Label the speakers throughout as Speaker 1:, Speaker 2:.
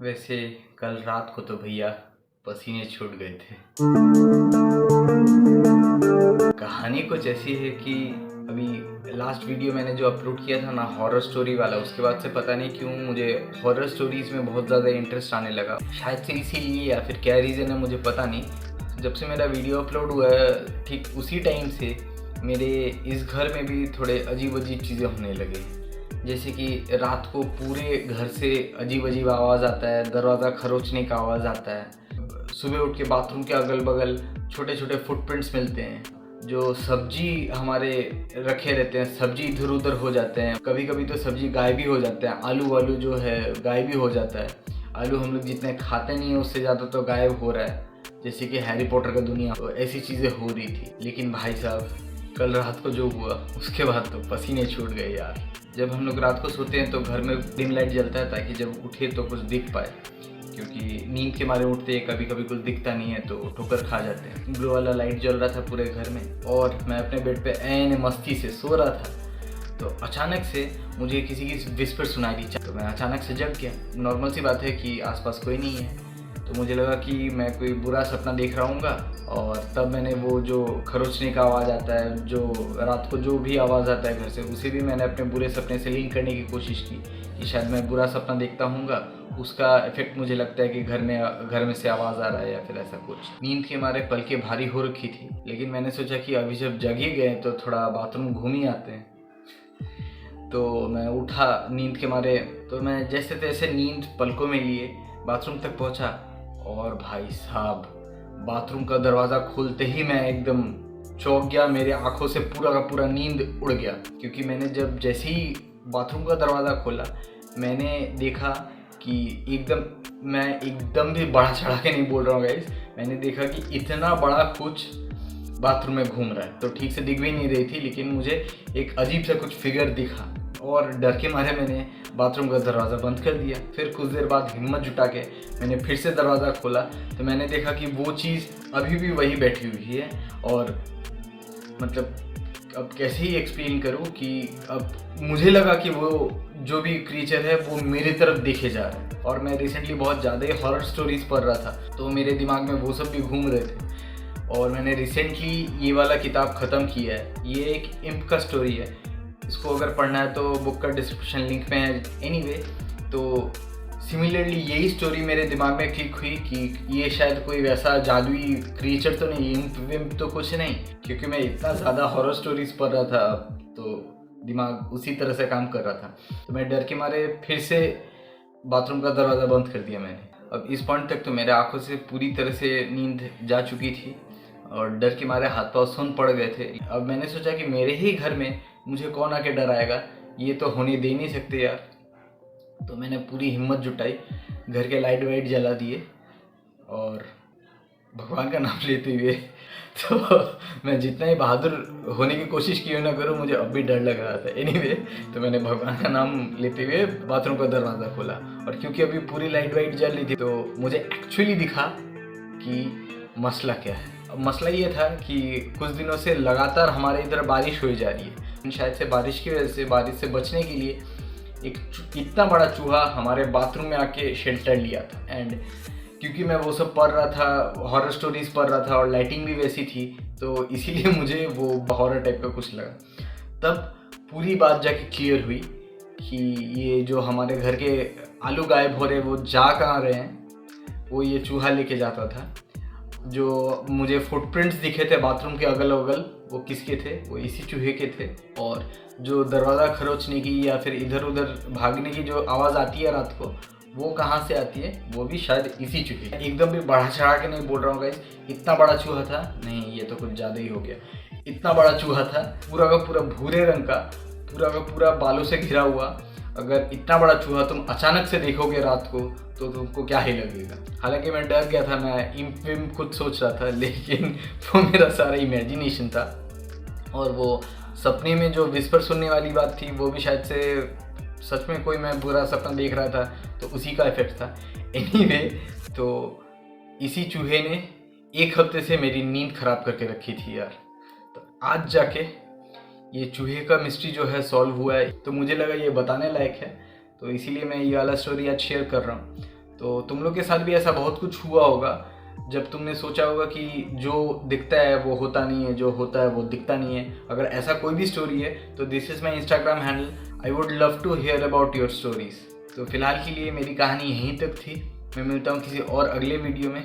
Speaker 1: वैसे कल रात को तो भैया पसीने छूट गए थे। कहानी कुछ ऐसी है कि अभी लास्ट वीडियो मैंने जो अपलोड किया था ना, हॉरर स्टोरी वाला, उसके बाद से पता नहीं क्यों मुझे हॉरर स्टोरीज में बहुत ज़्यादा इंटरेस्ट आने लगा। शायद से इसीलिए या फिर क्या रीज़न है मुझे पता नहीं। जब से मेरा वीडियो अपलोड हुआ है ठीक उसी टाइम से मेरे इस घर में भी थोड़े अजीब अजीब चीज़ें होने लगे। जैसे कि रात को पूरे घर से अजीब अजीब आवाज़ आता है, दरवाज़ा खरोचने का आवाज़ आता है। सुबह उठ के बाथरूम के अगल बगल छोटे छोटे फुटप्रिंट्स मिलते हैं। जो सब्जी हमारे रखे रहते हैं, सब्जी इधर उधर हो जाते हैं। कभी कभी तो सब्जी गायब भी हो जाते हैं। आलू वालू जो है गायब भी हो जाता है। आलू हम लोग जितने खाते नहीं है उससे ज़्यादा तो गायब हो रहा है, जैसे कि हैरी पॉटर का दुनिया। तो ऐसी चीज़ें हो रही थी। लेकिन भाई साहब, कल रात को जो हुआ उसके बाद तो पसीने छूट गए यार। जब हम लोग रात को सोते हैं तो घर में डिम लाइट जलता है ताकि जब उठे तो कुछ दिख पाए, क्योंकि नींद के मारे उठते हैं कभी कभी कुछ दिखता नहीं है तो ठोकर खा जाते हैं। ग्लो वाला लाइट जल रहा था पूरे घर में और मैं अपने बेड पे ऐन मस्ती से सो रहा था। तो अचानक से मुझे किसी की विस्पर सुनाई दी, तो मैं अचानक से जग गया। नॉर्मल सी बात है कि आसपास कोई नहीं है, तो मुझे लगा कि मैं कोई बुरा सपना देख रहा हूँगा। और तब मैंने वो जो खरोचने का आवाज़ आता है, जो रात को जो भी आवाज़ आता है घर से, उसे भी मैंने अपने बुरे सपने से लिंक करने की कोशिश की कि शायद मैं बुरा सपना देखता हूँगा, उसका इफेक्ट मुझे लगता है कि घर में से आवाज़ आ रहा है या फिर ऐसा कुछ। नींद के मारे पलकें भारी हो रखी थी, लेकिन मैंने सोचा कि अभी जब जग ही गए तो थोड़ा बाथरूम घूम ही आते हैं। तो मैं उठा नींद के मारे, तो मैं जैसे तैसे नींद पलकों में लिए बाथरूम तक पहुंचा। और भाई साहब, बाथरूम का दरवाज़ा खुलते ही मैं एकदम चौंक गया। मेरे आंखों से पूरा का पूरा नींद उड़ गया, क्योंकि मैंने जब जैसे ही बाथरूम का दरवाज़ा खोला मैंने देखा कि मैं एकदम भी बढ़ा चढ़ा के नहीं बोल रहा हूँ गाइस, मैंने देखा कि इतना बड़ा कुछ बाथरूम में घूम रहा है। तो ठीक से दिख भी नहीं रही थी, लेकिन मुझे एक अजीब सा कुछ फिगर दिखा और डर के मारे मैंने बाथरूम का दरवाज़ा बंद कर दिया। फिर कुछ देर बाद हिम्मत जुटा के मैंने फिर से दरवाज़ा खोला, तो मैंने देखा कि वो चीज़ अभी भी वही बैठी हुई है। और मतलब अब कैसे ही एक्सप्लेन करूँ कि अब मुझे लगा कि वो जो भी क्रीचर है वो मेरी तरफ देखे जा रहा है। और मैं रिसेंटली बहुत ज़्यादा ही हॉरर स्टोरीज पढ़ रहा था, तो मेरे दिमाग में वो सब भी घूम रहे थे। और मैंने रिसेंटली ये वाला किताब ख़त्म किया है। ये एक इम्प का स्टोरी है। इसको अगर पढ़ना है तो बुक का डिस्क्रिप्शन लिंक में है। एनीवे, तो सिमिलरली यही स्टोरी मेरे दिमाग में क्लिक हुई कि ये शायद कोई वैसा जादुई क्रिएचर तो नहीं, इम्प विम्प तो कुछ नहीं, क्योंकि मैं इतना ज़्यादा हॉरर स्टोरीज पढ़ रहा था तो दिमाग उसी तरह से काम कर रहा था। तो मैं डर के मारे फिर से बाथरूम का दरवाज़ा बंद कर दिया मैंने। अब इस पॉइंट तक तो मेरे आंखों से पूरी तरह से नींद जा चुकी थी और डर के मारे हाथ पाँव सुन पड़ गए थे। अब मैंने सोचा कि मेरे ही घर में मुझे कौन आके डराएगा, ये तो होने दे नहीं सकते यार। तो मैंने पूरी हिम्मत जुटाई, घर के लाइट वाइट जला दिए और भगवान का नाम लेते हुए तो मैं जितना ही बहादुर होने की कोशिश क्यों ना करूँ, मुझे अब भी डर लग रहा था। एनीवे, तो मैंने भगवान का नाम लेते हुए बाथरूम का दरवाज़ा खोला। और क्योंकि अभी पूरी लाइट वाइट जल रही थी तो मुझे एक्चुअली दिखा कि मसला क्या है। अब मसला ये था कि कुछ दिनों से लगातार हमारे इधर बारिश हो जा रही है। शायद से बारिश की वजह से, बारिश से बचने के लिए एक इतना बड़ा चूहा हमारे बाथरूम में आके शेल्टर लिया था। एंड क्योंकि मैं वो सब पढ़ रहा था, हॉरर स्टोरीज पढ़ रहा था और लाइटिंग भी वैसी थी, तो इसीलिए मुझे वो हॉरर टाइप का कुछ लगा। तब पूरी बात जाके क्लियर हुई कि ये जो हमारे घर के आलू गायब हो रहे वो जा कहाँ रहे हैं, वो ये चूहा लेके जाता था। जो मुझे फुटप्रिंट्स दिखे थे बाथरूम के अगल बगल, वो किसके थे? वो इसी चूहे के थे। और जो दरवाज़ा खरोचने की या फिर इधर उधर भागने की जो आवाज़ आती है रात को, वो कहाँ से आती है? वो भी शायद इसी चूहे। एकदम भी बढ़ा चढ़ा के नहीं बोल रहा हूँ गाइस, इतना बड़ा चूहा था, नहीं ये तो कुछ ज़्यादा ही हो गया। इतना बड़ा चूहा था, पूरा का पूरा भूरे रंग का, पूरा का पूरा बालों से घिरा हुआ। अगर इतना बड़ा चूहा तुम अचानक से देखोगे रात को तो तुमको क्या ही लगेगा। हालांकि मैं डर गया था, मैं इम्प खुद सोच रहा था, लेकिन वो मेरा सारा इमेजिनेशन था। और वो सपने में जो विस्पर सुनने वाली बात थी वो भी शायद से सच में कोई मैं बुरा सपना देख रहा था, तो उसी का इफेक्ट था। एनीवे, तो इसी चूहे ने एक हफ्ते से मेरी नींद खराब करके रखी थी यार। तो आज जाके ये चूहे का मिस्ट्री जो है सॉल्व हुआ है, तो मुझे लगा ये बताने लायक है, तो इसीलिए मैं ये वाला स्टोरी आज शेयर कर रहा हूँ। तो तुम लोग के साथ भी ऐसा बहुत कुछ हुआ होगा जब तुमने सोचा होगा कि जो दिखता है वो होता नहीं है, जो होता है वो दिखता नहीं है। अगर ऐसा कोई भी स्टोरी है तो this is my Instagram handle, I would love to hear about your stories. तो फिलहाल के लिए मेरी कहानी यहीं तक थी। मैं मिलता हूँ किसी और अगले वीडियो में।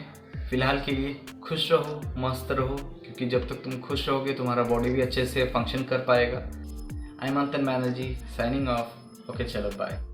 Speaker 1: फ़िलहाल के लिए खुश रहो, मस्त रहो, क्योंकि जब तक तुम खुश रहोगे तुम्हारा बॉडी भी अच्छे से फंक्शन कर पाएगा। आई एम मंथन बैनर्जी साइनिंग ऑफ। ओके, चलो बाय।